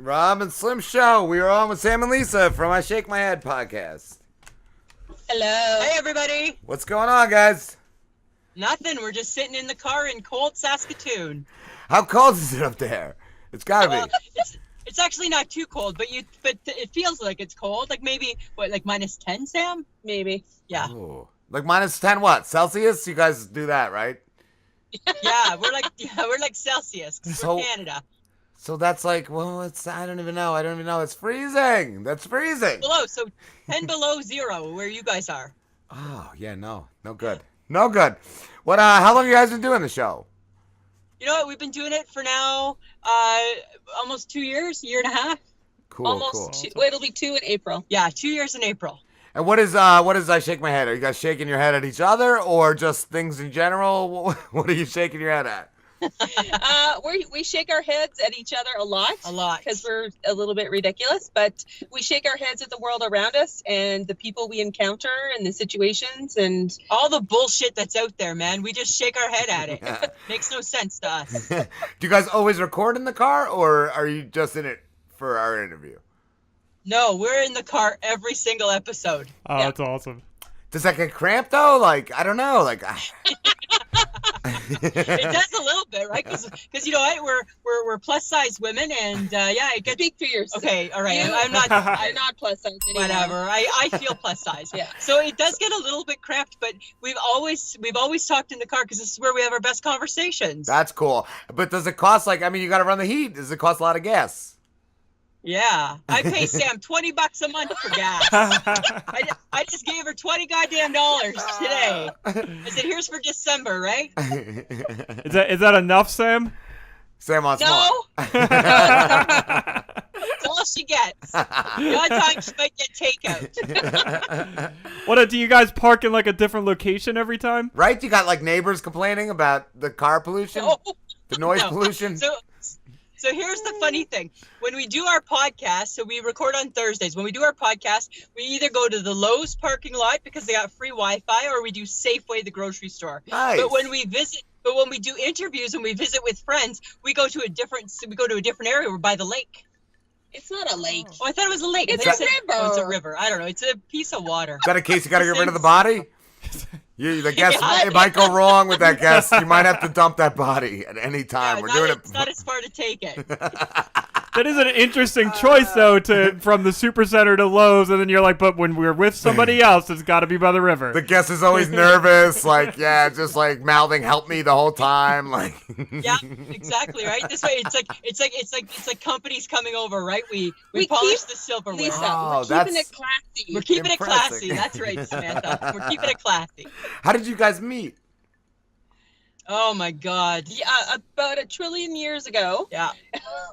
Rob and Slim Show. We are on with Sam and Lisa from I Shake My Head podcast. Hello. Hey, everybody. What's going on, guys? Nothing. We're just sitting in the car in cold Saskatoon. How cold is it up there? It's gotta be. It's actually not too cold, but it feels like it's cold. Like maybe like -10, Sam? Maybe. Yeah. Ooh. Like -10 what? Celsius? You guys do that, right? Yeah, we're like Celsius 'cause So- we're Canada. So that's like, well, I don't even know. It's freezing. That's freezing. Below, so 10 below zero where you guys are. Oh, yeah, no good. No good. What, how long have you guys been doing the show? You know what? We've been doing it for now almost 2 years, year and a half. Cool. It'll be 2 in April. Yeah, 2 years in April. And what is I Shake My Head? Are you guys shaking your head at each other or just things in general? What are you shaking your head at? We shake our heads at each other a lot. Because we're a little bit ridiculous, but we shake our heads at the world around us and the people we encounter and the situations and All the bullshit that's out there, man. We just shake our head at it. Makes no sense to us. Do you guys always record in the car or are you just in it for our interview? No, we're in the car every single episode. Oh, Yeah. that's awesome. Does that get cramped though? Like, I don't know. Like, It does a little bit, right? Because you know what, we're plus size women, and yeah, it gets. speak for yourself. Okay, all right. You- I'm not. I'm not plus size anymore. Whatever. I feel plus size. Yeah. So it does get a little bit cramped, but we've always talked in the car because this is where we have our best conversations. that's cool. But does it cost you got to run the heat? Does it cost a lot of gas? Yeah, I pay Sam $20 a month for gas. I just gave her $20 goddamn dollars today. I said, "Here's for December, right?" Is that enough, Sam? Sam wants No. more. That's all she gets. The odd time she might get takeout. What do you guys park in like a different location every time? Right? You got like neighbors complaining about the car pollution, No. the noise No. pollution. So here's the funny thing. When we do our podcast, so we record on Thursdays. When we do our podcast, we either go to the Lowe's parking lot because they got free Wi-Fi, or we do Safeway, the grocery store. Nice. But when we do interviews and we visit with friends, we go to a different area. We're by the lake. It's not a lake. Oh, I thought it was a lake. It's I a said- river. Oh, it's a river. I don't know. It's a piece of water. Is that a case you got to get rid of the body? The guest, Yeah. it might go wrong with that guest. You might have to dump that body at any time. Yeah, We're doing it's not as far to take it. That is an interesting choice, though, from the Supercenter to Lowe's, and then you're like, but when we're with somebody else, it's got to be by the river. The guest is always nervous, like, yeah, just like mouthing "help me" the whole time, like. Yeah, exactly, right? This way, it's like companies coming over, right? We We polish keep- the silverware. Lisa, Oh, we're keeping that's- it classy. We're keeping Impressive. it classy. That's right, Samantha. We're keeping it classy. How did you guys meet? Oh my God. Yeah, about 1 trillion years ago, Yeah.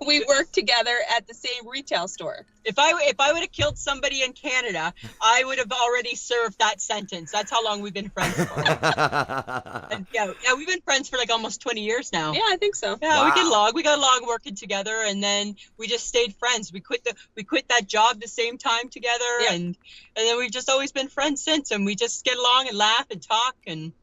we worked together at the same retail store. If I would have killed somebody in Canada, I would have already served that sentence. That's how long we've been friends for. And yeah, we've been friends for like almost 20 years now. Yeah, I think so. Yeah, Wow. we got along working together, and then we just stayed friends. We quit that job the same time together, Yeah. and then we've just always been friends since. And we just get along and laugh and talk and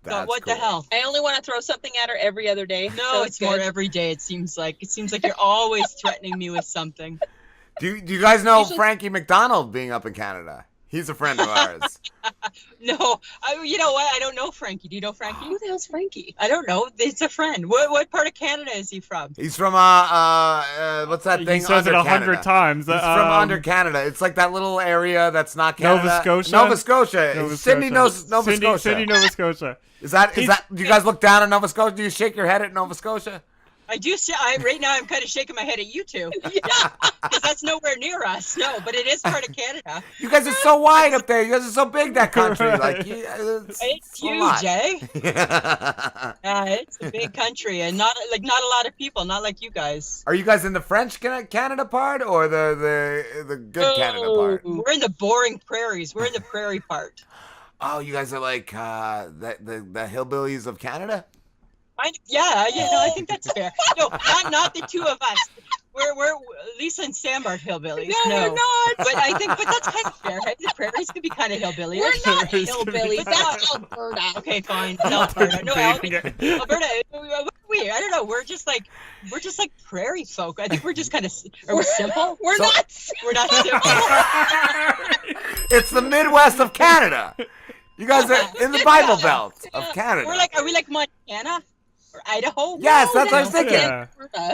That's what cool. the hell. I only want to throw something at her every other day. No, so it's more good. every day. It seems like you're always threatening me with something. Do you guys know Usually- Frankie McDonald being up in Canada? He's a friend of ours. No, you know what? I don't know Frankie. Do you know Frankie? Who the hell's Frankie? I don't know. It's a friend. What part of Canada is he from? He's from what's that thing? He says it under 100 Canada? times. He's from under Canada. It's like that little area that's not Canada. Nova Scotia? Nova Scotia. Nova Sydney Scotia. knows Nova Scotia. Sydney, Nova Scotia. Is that? Do you guys look down at Nova Scotia? Do you shake your head at Nova Scotia? I do. Right now, I'm kind of shaking my head at you two. Yeah, because that's nowhere near us. No, but it is part of Canada. You guys are so wide up there. You guys are so big, that country. Right. Like, it's It's a lot. huge, eh? It's a big country, and not a lot of people. Not like you guys. Are you guys in the French Canada part or the good Canada part? We're in the boring prairies. We're in the prairie part. Oh, you guys are like the hillbillies of Canada? Yeah, no, I think that's fair. No, not the two of us. We're Lisa and Sam are hillbillies. No, we're not. But that's kind of fair. Right? The prairies could be kind of hillbilly. We're not Prairies could be- hillbillies. That's Alberta. Okay, fine. It's Alberta. No, Alberta. What are we we? I don't know. We're just like prairie folk. I think we're just kind of. Are we simple? We're not. We're not simple. It's the Midwest of Canada. You guys are in the Bible Belt of Canada. Are we like Montana or Idaho? Yes, that's what I was thinking. Yeah.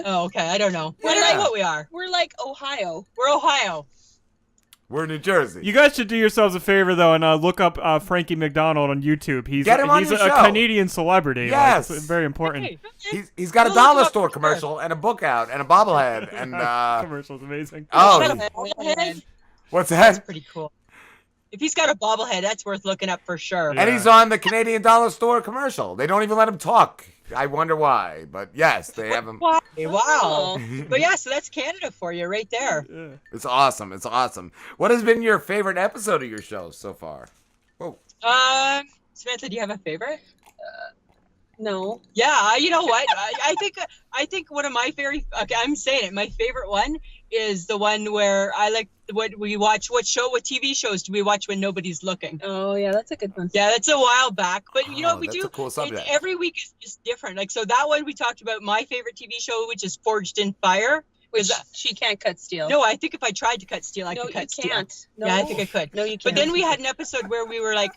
Oh, okay. I don't know. I don't know what we are. We're like Ohio. We're Ohio. We're New Jersey. You guys should do yourselves a favor though and look up Frankie McDonald on YouTube. He's Get him on he's your a show. Canadian celebrity. Yes. Like, it's very important. Hey, He's got a We'll look dollar him up store for commercial and a book out and a bobblehead and Commercial's amazing. oh, Shut up, bobblehead. what's That's that? pretty cool. If he's got a bobblehead, that's worth looking up for sure. Yeah. And he's on the Canadian dollar store commercial. They don't even let him talk. I wonder why, but yes, they have him. Wow. Oh. But yeah, so that's Canada for you right there. Yeah. It's awesome. It's awesome. What has been your favorite episode of your show so far? Whoa. Samantha, do you have a favorite? No. Yeah, you know what? I think one of my I'm saying it. My favorite one is the one where I like what we watch. What TV shows do we watch when nobody's looking? Oh yeah, that's a good one. Yeah, that's a while back, but you know what we that's do? a cool subject. Every week is just different. Like so, that one we talked about my favorite TV show, which is Forged in Fire. Which she can't cut steel. No, I think if I tried to cut steel, I no, could cut you steel. can't. No. Yeah, I think I could. No, you can't. But then we had an episode where we were like,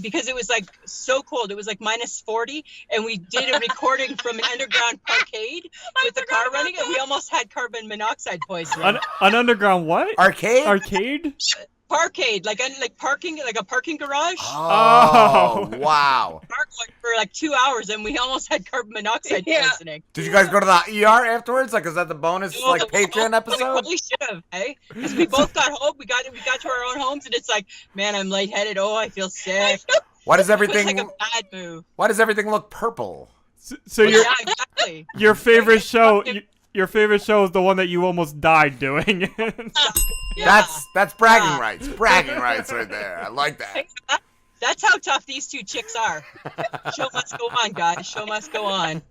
because it was like so cold, it was like -40, and we did a recording from an underground parkade with the car running, and we almost had carbon monoxide poisoning. An underground what? Arcade? Arcade? Parkade, like parking, like a parking garage. Oh, wow. Parked for like 2 hours, and we almost had carbon monoxide Yeah. poisoning. Did you guys go to the ER afterwards? Like, is that the bonus like Patreon We episode? probably should have, hey? Because we both got home. We got to our own homes, and it's like, man, I'm lightheaded. Oh, I feel sick. Why does It was everything? like a bad move. Why does everything look purple? So Yeah, your exactly. your favorite show your favorite show is the one that you almost died doing. Yeah. That's bragging Yeah. rights. Bragging rights right there. I like that. That's how tough these two chicks are. Show must go on, guys. Show must go on.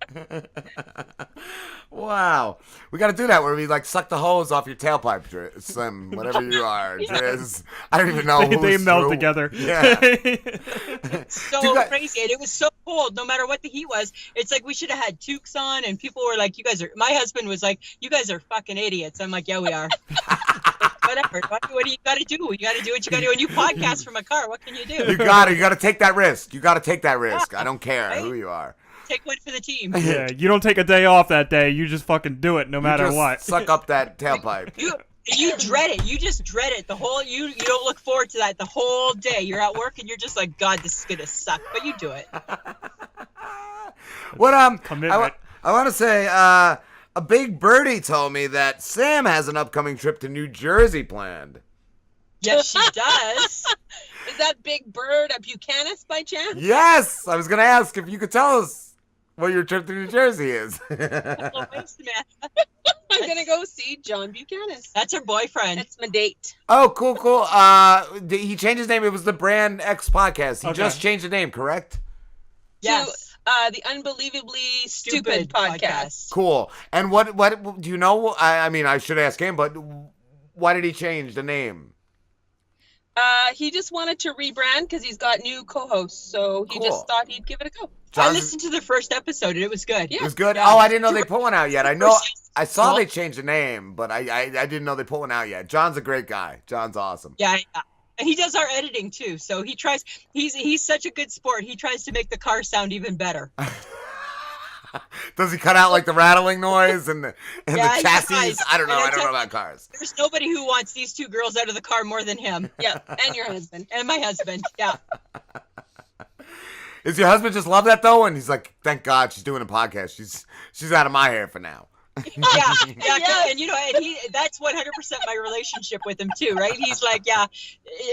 Wow. We got to do that where we like suck the hose off your tailpipe, Slim, whatever you are. Driz. I don't even know they who's melt who. together. Yeah. So You got- crazy. And it was so cold, no matter what the heat was. It's like we should have had toques on, and people were like, my husband was like, you guys are fucking idiots. I'm like, yeah, we are. Whatever. What do you got to do? You got to do what you got to do. And you podcast from a car. What can you do? You got to take that risk. You got to take that risk. I don't care Right? who you are. Take one for the team. Yeah, you don't take a day off that day. You just fucking do it no matter You just what. Suck up that tailpipe. You dread it. You just dread it. You don't look forward to that the whole day. You're at work and you're just like, God, this is gonna suck. But you do it. What Commitment. I want to say a big birdie told me that Sam has an upcoming trip to New Jersey planned. Yes, she does. Is that Big Bird a Buchanan by chance? Yes, I was gonna ask if you could tell us what your trip to New Jersey is. Oh, wait, Samantha. I'm gonna go see John Buchanan. That's her boyfriend. That's my date. Oh, cool. He changed his name. It was the Brand X podcast. He Okay. just changed the name, correct? Yes. The Unbelievably Stupid podcast. Cool. And what do you know? I mean, I should ask him, but why did he change the name? He just wanted to rebrand because he's got new co-hosts, so he Cool. just thought he'd give it a go. I John's- listened to the first episode and it was good. It was good. Yeah. Oh, I didn't know they put one out yet. I know. I saw Well- they changed the name, but I didn't know they put one out yet. John's a great guy. John's awesome. Yeah. And he does our editing too. So he tries. He's such a good sport. He tries to make the car sound even better. Does he cut out like the rattling noise and the Yeah, he chassis? tries. I don't know. And I don't know it's about cars. There's nobody who wants these two girls out of the car more than him Yeah, and your husband. and my husband. Yeah. Does your husband just love that though? And he's like, thank God she's doing a podcast. She's out of my hair for now. Yeah. Yes. And you know, and that's 100% my relationship with him too, right? He's like, yeah,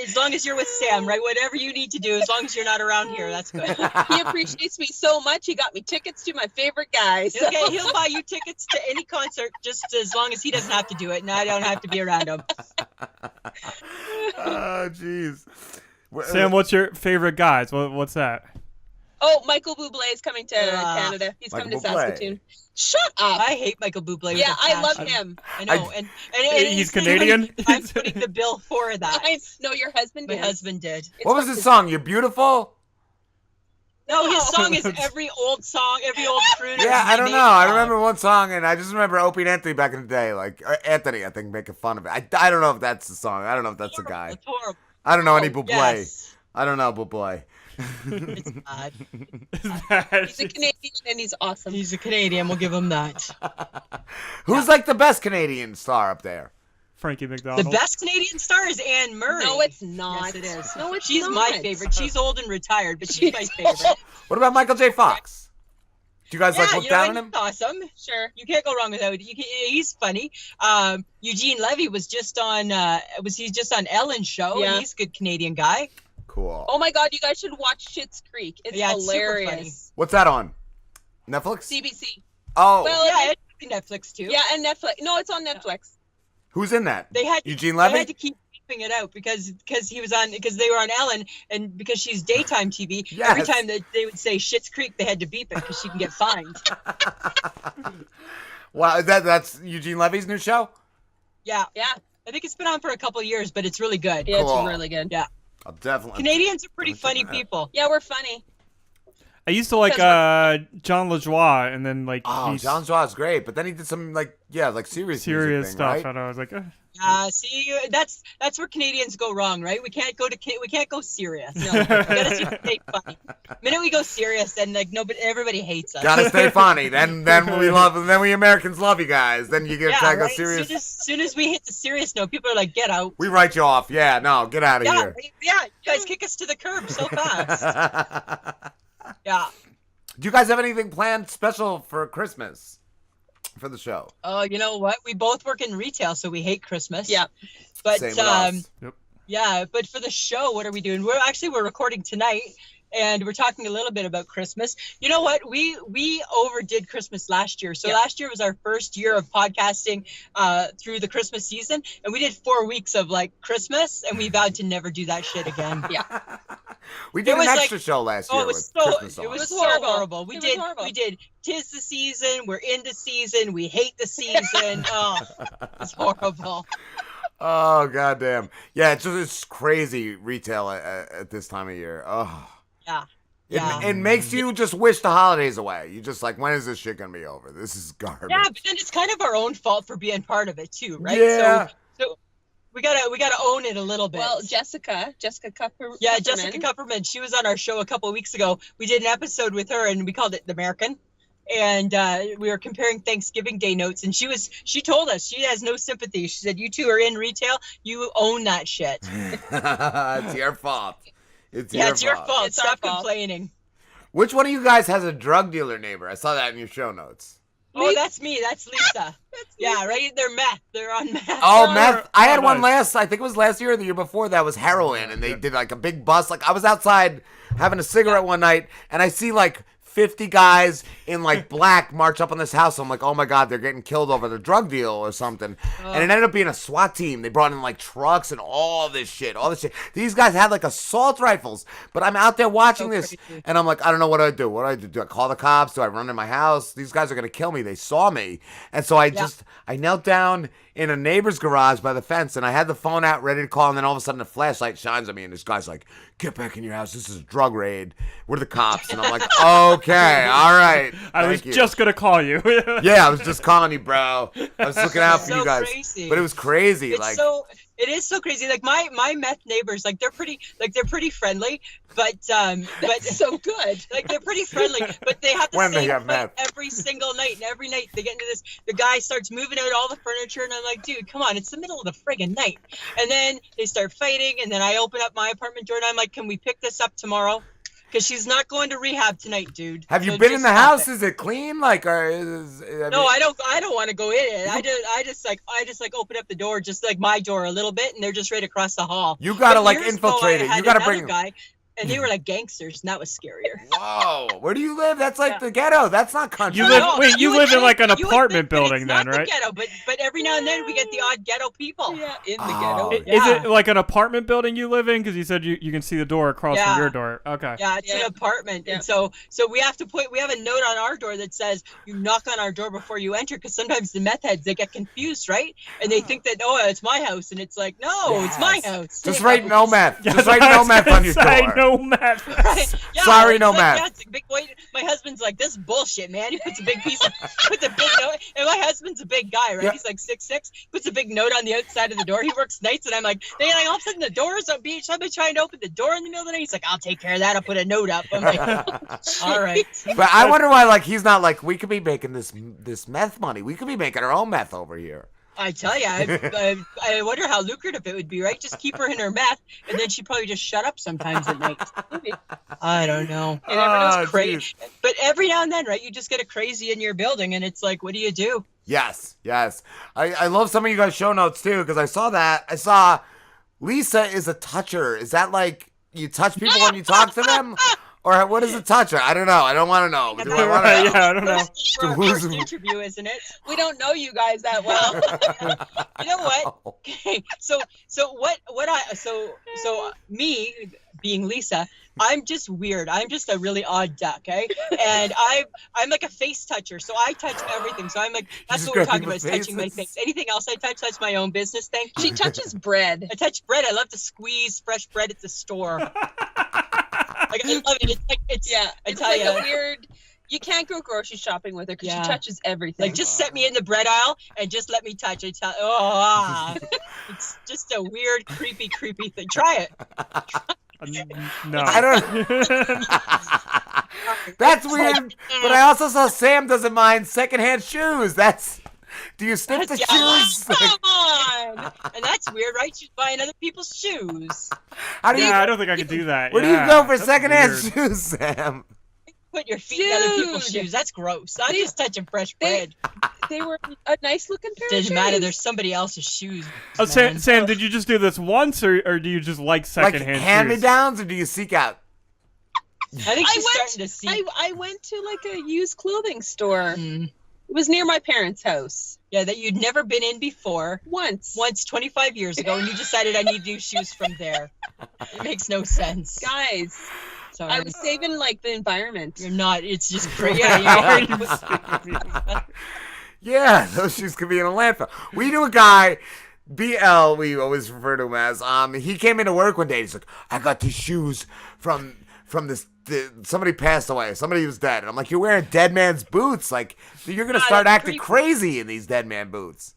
as long as you're with Sam, right? Whatever you need to do, as long as you're not around here, that's good. He appreciates me so much. He got me tickets to my favorite guys. Okay, he'll buy you tickets to any concert just as long as he doesn't have to do it and I don't have to be around him. Oh, jeez. Sam, what's your favorite guys? What's that? Oh, Michael Bublé is coming to Canada. He's coming to Michael Bublé. Saskatoon. Shut up. I hate Michael Bublé. Yeah, with a I love passion. him. I know, and He's Canadian? I'm putting the bill for that. No, your husband My did. husband did. What was his song? You're beautiful. No, his song is every old song, every old crooner. Yeah, I don't know. I remember one song, and I just remember Opie and Anthony back in the day, like Anthony, I think, making fun of it. I don't know if that's the song. I don't know if that's the guy. It's horrible. I don't know any Bublé. Yes. I don't know Bublé. It's bad. He's a Canadian and he's awesome. He's a Canadian. We'll give him that. Who's like the best Canadian star up there? Frankie McDonald. The best Canadian star is Anne Murray. No, it's not. Yes, it is. No, it's She's not. my favorite. She's old and retired, but she's my favorite. What about Michael J. Fox? Do you guys like look down on him? He's awesome. Sure. You can't go wrong without it. He's funny. Eugene Levy was just on Ellen's show, Yeah. and he's a good Canadian guy. Cool. Oh my God, you guys should watch Schitt's Creek. It's Yeah, it's super hilarious. funny. What's that on? Netflix? CBC. Oh, Well, Yeah, it's Netflix too. Yeah, and Netflix. No, it's on Netflix. who's in that? They had Eugene They Levy? had to keep beeping it out because he was on because they were on Ellen, and because she's daytime TV. Yes. Every time that they would say Schitt's Creek, they had to beep it because she can get fined. Wow, that's Eugene Levy's new show? Yeah, Yeah. I think it's been on for a couple of years, but it's really good. Yeah, Cool. it's really good. Yeah. I'll definitely. Canadians are pretty Check funny it out. people. Yeah, we're funny. I used to like John LaJoie, and then like Oh, he's John Jaw's great, but then he did some serious serious music thing, stuff, right? and I was like, See, that's where Canadians go wrong, right? We can't go serious. No, we gotta stay funny. The minute we go serious, then like everybody hates us. Gotta stay funny. Then we Americans love you guys. Then you get Yeah, go right? serious. Soon as we hit the serious note, people are like, "Get out." We write you off. Yeah, no, get out of Yeah, here. yeah. You guys kick us to the curb so fast. Yeah. Do you guys have anything planned special for Christmas for the show? Oh, you know what? We both work in retail, so we hate Christmas. Yeah. But Same with us. yeah, but for the show, what are we doing? We're recording tonight, and we're talking a little bit about Christmas. You know what? We overdid Christmas last year. So last year was our first year of podcasting through the Christmas season, and we did 4 weeks of like Christmas, and we vowed to never do that shit again. Yeah. We did It an was extra show last year Oh, it with was so Christmas songs. it was so horrible. horrible. We It was horrible. did 'Tis the Season, We're in the Season, We Hate the Season. Oh, it's horrible. Oh goddamn! Yeah, it's crazy retail at this time of year. Oh, Yeah. it makes you just wish the holidays away. You just like, when is this shit gonna be over? This is garbage. Yeah, but then it's kind of our own fault for being part of it too, right? Yeah. So we gotta own it a little bit. Well, Jessica Kupperman. Yeah, Jessica Kupperman. She was on our show a couple of weeks ago. We did an episode with her, and we called it The American. And we were comparing Thanksgiving Day notes, and she told us she has no sympathy. She said, "You two are in retail. You own that shit." It's your fault. It's Your fault. It's our Stop fault. complaining. Which one of you guys has a drug dealer neighbor? I saw that in your show notes. Oh, that's me. That's Lisa. Yeah, right. They're meth. They're on meth. Oh, meth! I had one nice. I think it was last year or the year before, that was heroin, and they did like a big bust. Like, I was outside having a cigarette one night, and I see like 50 guys in like black march up on this house. I'm like, oh my God, they're getting killed over the drug deal or something. And it ended up being a SWAT team. They brought in like trucks and all this shit. These guys had like assault rifles, but I'm out there watching this, crazy. and I'm like, I don't know what I do. What do I do? Do I call the cops? Do I run in my house? These guys are going to kill me. They saw me. And so I knelt down in a neighbor's garage by the fence, and I had the phone out ready to call, and then all of a sudden the flashlight shines on me, and this guy's like, get back in your house. This is a drug raid. We're the cops. And I'm like, okay, all right. I was Thank you. just gonna call you. Yeah, I was just calling you, bro. I was looking out for So you guys. crazy. But it was crazy. It is so crazy. Like my meth neighbors, like they're pretty friendly, but So good. like they're pretty friendly, but they have the When they same have fight meth. every single night, and every night they get into this. The guy starts moving out all the furniture, and I'm like, dude, come on, it's the middle of the friggin' night. And then they start fighting, and then I open up my apartment door, and I'm like, can we pick this up tomorrow? Because she's not going to rehab tonight, dude. Have you So been just in the stop house? it. Is it clean? Like, or No, I don't want to go in it. I just open up the door, just like my door a little bit, and they're just right across the hall. You gotta But like years ago, infiltrate I it. had You gotta another bring. guy, and they were like gangsters, and that was scarier. Whoa, where do you live? That's like the ghetto. That's not country. You live- No, wait, you would live in, think- like, an you would apartment think that building it's then, not right? The ghetto, but every now and then we get the odd ghetto people. Yeah, in the Oh. ghetto. Is Yeah. it like an apartment building you live in? Because you said you can see the door across Yeah. from your door. Okay. Yeah, it's an Yeah. apartment, Yeah. and so we have a note on our door that says you knock on our door before you enter, because sometimes the meth heads, they get confused, right? And they think that it's my house, and it's like, no, it's my Yes. house. Just write no meth. Just write no meth on your Say door. no no meth. Right? Yeah, Sorry, it's no like, meth. Yeah, it's a big weight. My husband's like, this is bullshit, man. He puts a big piece of, puts a big note. And my husband's a big guy, right? Yeah. He's like 6'6", puts a big note on the outside of the door. He works nights, and I'm like, then all of a sudden the door's on beach. I've been trying to open the door in the middle of the night. He's like, I'll take care of that. I'll put a note up. I'm like, all right. But I wonder why, like, he's not like, we could be making this meth money. We could be making our own meth over here. I tell you, I wonder how lucrative it would be, right? Just keep her in her meth, and then she'd probably just shut up sometimes at night. I don't know. You never know. It's crazy. Geez. But every now and then, right, you just get a crazy in your building, and it's like, what do you do? Yes. I love some of you guys' show notes, too, because I saw that. I saw Lisa is a toucher. Is that like you touch people when you talk to them? Or what is a toucher? I don't know. I don't want to know. Do I want to know? Yeah, I don't know. For our first interview, isn't it? We don't know you guys that well. You know what? Okay, so me being Lisa, I'm just weird. I'm just a really odd duck, eh? And I'm like a face toucher, so I touch everything. So I'm like, that's what we're talking about, is touching my face. Anything else I touch, that's my own business. Thank you. She touches bread. I touch bread. I love to squeeze fresh bread at the store. Like, I love it. It's like a weird. You can't go grocery shopping with her because she touches everything. Like, just set me in the bread aisle and just let me touch it. It's just a weird, creepy thing. Try it. No. I don't. That's weird. But I also saw Sam doesn't mind secondhand shoes. Do you sniff the shoes? Come on. And that's weird, right? She's buying other people's shoes. How do you? I don't think I could do that. Where do you go for secondhand shoes, Sam? Put your feet in other people's shoes. That's gross. I'm just touching fresh bread. They were a nice looking pair of shoes. Doesn't matter. There's somebody else's shoes. Oh, Sam, did you just do this once, or do you just like secondhand Like shoes? hand-me-downs, or do you seek out? I think she's starting to see. I went to like a used clothing store. Mm. It was near my parents' house. Yeah, that you'd never been in before. Once 25 years ago, and you decided I need new shoes from there. It makes no sense. Guys, Sorry. I was saving like the environment. You're not. It's just crazy. Yeah, Yeah, those shoes could be in a landfill. We knew a guy, BL, we always refer to him as. He came into work one day. He's like, I got these shoes from this. Somebody passed away. Somebody was dead. And I'm like, you're wearing dead man's boots. Like, you're gonna start acting crazy in these dead man boots.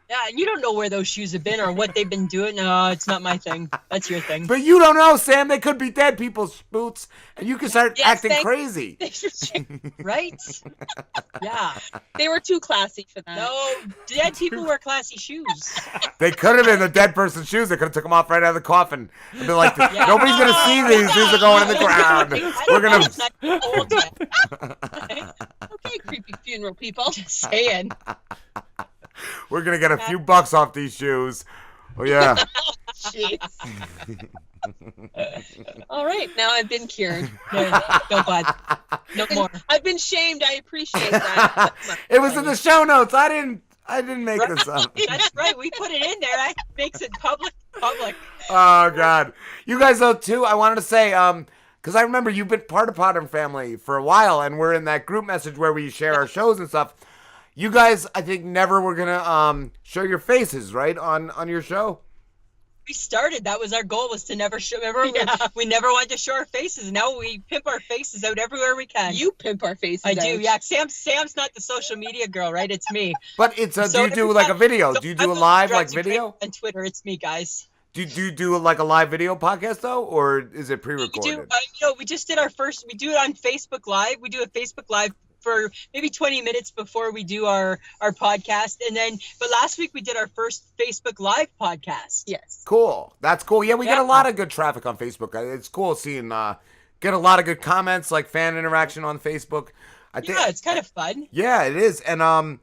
Yeah, and you don't know where those shoes have been or what they've been doing. No, it's not my thing. That's your thing. But you don't know, Sam. They could be dead people's boots, and you can start acting crazy. Right? Yeah. They were too classy for that. No, dead people wear classy shoes. They could have been the dead person's shoes. They could have took them off right out of the coffin and been like, nobody's gonna see these. These are going in the ground. We're gonna. Okay, creepy funeral people. Just saying. We're gonna get a few bucks off these shoes. Oh yeah. Jeez. All right, now I've been cured. No, bud. No more. I've been shamed. I appreciate that. It was in the show notes. I didn't make this up. That's right. We put it in there. That makes it public. Oh God, you guys though too. I wanted to say, because I remember you've been part of Podbean family for a while, and we're in that group message where we share our shows and stuff. You guys, I think, never were gonna show your faces, right, on your show. We started. That was our goal, was to never show. Remember, we never wanted to show our faces. Now we pimp our faces out everywhere we can. You pimp our faces I out. do, yeah. Sam's not the social media girl, right? It's me. But it's do you do like a video? Do you do a live like video? On Twitter, it's me, guys. Do you do like a live video podcast though, or is it pre-recorded? We just did our first. We do it on Facebook Live. We do a Facebook Live for maybe 20 minutes before we do our podcast, but last week we did our first Facebook Live podcast. Yes. Cool. That's cool. Yeah, we get a lot of good traffic on Facebook. It's cool seeing get a lot of good comments, like fan interaction on Facebook. I think it's kind of fun. Yeah, it is. And I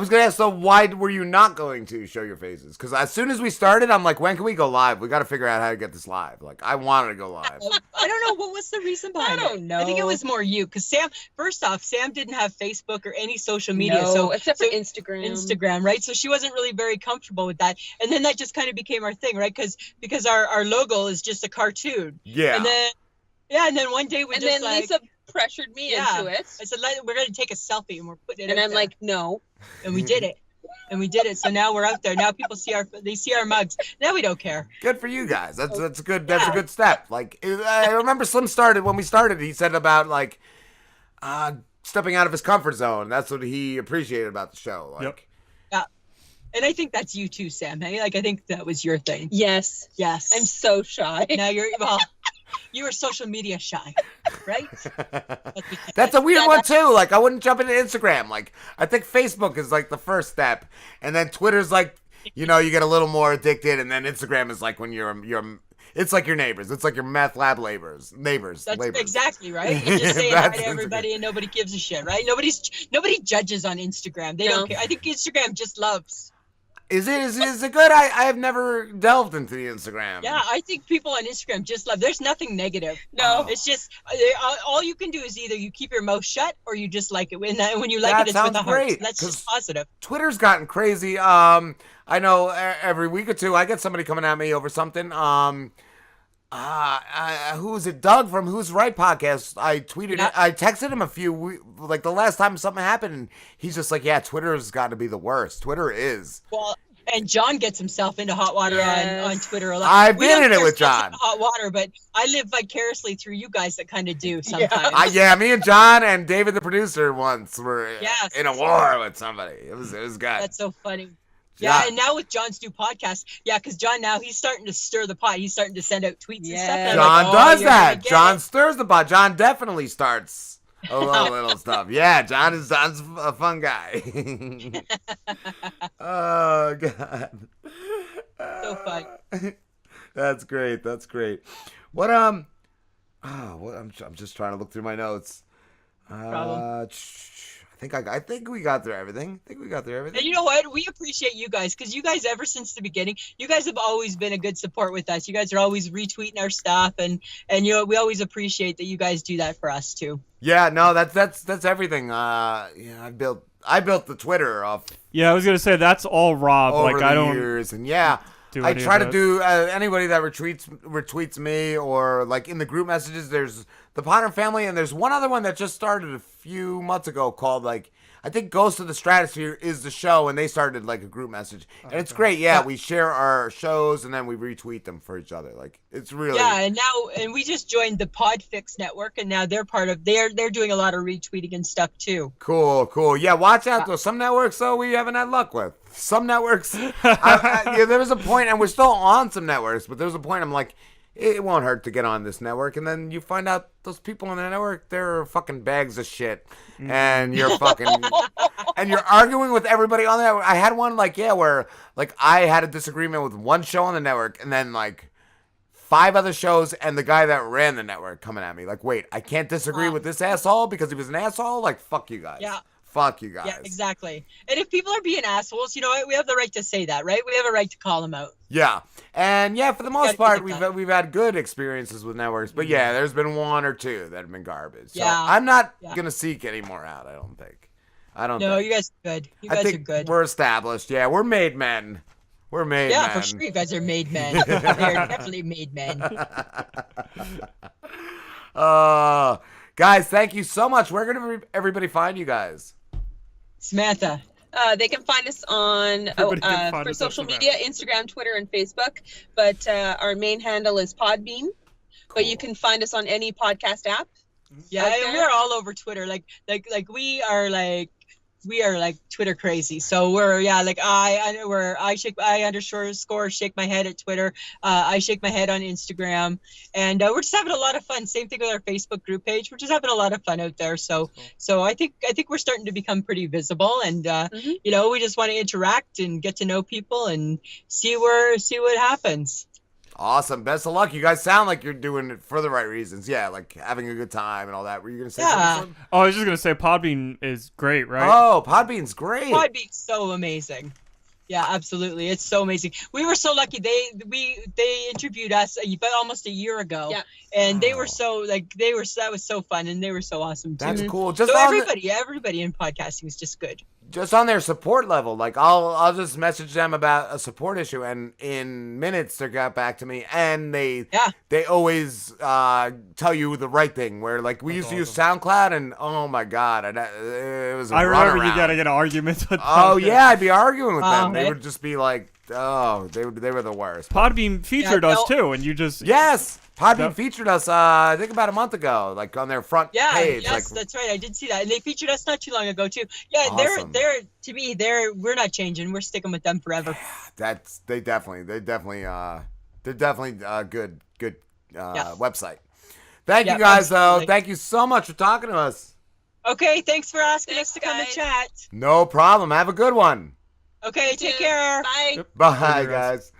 was gonna ask, so why were you not going to show your faces? Because as soon as we started, I'm like, when can we go live? We got to figure out how to get this live. Like, I wanted to go live. I don't know. What was the reason behind it? I don't know. I think it was more you. Because first off, Sam didn't have Facebook or any social media. No, except for Instagram. Instagram, right? So she wasn't really very comfortable with that. And then that just kind of became our thing, right? Because our logo is just a cartoon. Yeah. And then one day Lisa pressured me into it. I said, we're going to take a selfie, and we're putting it And out I'm there. like, no. And we did it. and we did it. So now we're out there. Now people see our mugs. Now we don't care. Good for you guys. That's good. That's a good step. Like I remember Slim started when we started. He said about like stepping out of his comfort zone. That's what he appreciated about the show. Like, Yep. Yeah, and I think that's you too, Sam. Hey, like I think that was your thing. Yes. I'm so shy. Now you were social media shy, right? That's a weird one too. Like I wouldn't jump into Instagram. Like I think Facebook is like the first step, and then Twitter's like, you get a little more addicted, and then Instagram is like when you're it's like your neighbors. It's like your meth lab neighbors. That's labors. Exactly right. And just saying hi That's to everybody, and nobody gives a shit, right? Nobody judges on Instagram. They don't care. I think Instagram just loves. Is it good? I have never delved into the Instagram. Yeah, I think people on Instagram just love. There's nothing negative. No. It's just all you can do is either you keep your mouth shut or you just like it. When you like That it, it's with sounds a heart. great, That's just positive. Twitter's gotten crazy. I know every week or two I get somebody coming at me over something. Who is it? Doug from Who's Right podcast. I texted him a few, like the last time something happened, and he's just like, yeah, Twitter's got to be the worst. Twitter is. Well, and John gets himself into hot water on Twitter a lot. I've been in it with John. Hot water, but I live vicariously through you guys that kind of do sometimes. Yeah, me and John and David, the producer, once were Yes. in a war with somebody. It was good. That's so funny. Yeah, and now with John's new podcast, because John now he's starting to stir the pot. He's starting to send out tweets and stuff. And John does that. John it. stirs the pot. John definitely starts a little stuff. Yeah, John's a fun guy. Oh God. So fun. That's great. What I'm just trying to look through my notes. Problem. I think we got through everything. And you know what? We appreciate you guys because you guys, ever since the beginning, you guys have always been a good support with us. You guys are always retweeting our stuff, and we always appreciate that you guys do that for us too. Yeah, no, that's everything. I built the Twitter off. Yeah, I was gonna say that's all Rob. Over like the I don't. years, and yeah. Do I any try of to that. do anybody that retweets me or like in the group messages. There's the Potter family, and there's one other one that just started a few months ago called like I think Ghost of the Stratosphere is the show, and they started like a group message, and it's great. Yeah, we share our shows and then we retweet them for each other. Like it's really and we just joined the Podfix network, and now they're doing a lot of retweeting and stuff too. Cool. Yeah, watch out though. Some networks though we haven't had luck with. Some networks, there was a point, and we're still on some networks, but there was a point I'm like, it won't hurt to get on this network, and then you find out those people on the network, they're fucking bags of shit, and you're fucking, and you're arguing with everybody on the network. I had one where like I had a disagreement with one show on the network, and then like 5 other shows, and the guy that ran the network coming at me like, wait, I can't disagree with this asshole because he was an asshole. Like fuck you guys. Yeah. Fuck you guys. Yeah, exactly. And if people are being assholes, you know what? We have the right to say that, right? We have a right to call them out. Yeah. And yeah, for the most part, we've had good experiences with networks. But yeah, there's been 1 or 2 that have been garbage. So Yeah. I'm not going to seek any more out, I don't think. No, you guys are good. You guys are good. We're established. Yeah, we're made men. We're made men. Yeah, for sure. You guys are made men. They're definitely made men. Guys, thank you so much. Where can everybody find you guys? Samantha. They can find us on for social media, Instagram, Twitter, and Facebook. But our main handle is Podbean. Cool. But you can find us on any podcast app. Yeah, and we're all over Twitter. Like we are like Twitter crazy. So we're I shake my head at Twitter. I shake my head on Instagram, and we're just having a lot of fun. Same thing with our Facebook group page. We're just having a lot of fun out there. So I think we're starting to become pretty visible, and we just want to interact and get to know people and see what happens. Awesome. Best of luck. You guys sound like you're doing it for the right reasons. Yeah, like having a good time and all that. Were you going to say something? Oh, I was just going to say Podbean is great, right? Oh, Podbean's great. Podbean's so amazing. Yeah, absolutely. It's so amazing. We were so lucky. They interviewed us almost a year ago. Yeah. And they were that was so fun, and they were so awesome too. That's cool. Everybody in podcasting is just good. just on their support level. Like I'll just message them about a support issue, and in minutes they got back to me, and they always tell you the right thing. Where like we used to use SoundCloud, and oh my god, it was. I remember runaround. you gotta get arguments with them. Oh yeah, I'd be arguing with them. They man. would just be like, oh, they were the worst. Podbean featured us too, and you just Yes. Podbean featured us, I think about a month ago, like on their front page. Yes, like, that's right. I did see that, and they featured us not too long ago too. Yeah, Awesome. they're to me, we're not changing. We're sticking with them forever. they're definitely a good website. Thank you guys, absolutely. though. Thank you so much for talking to us. Okay, thanks for asking us to come and guys. chat. No problem. Have a good one. Okay, take care. Bye. Bye, guys.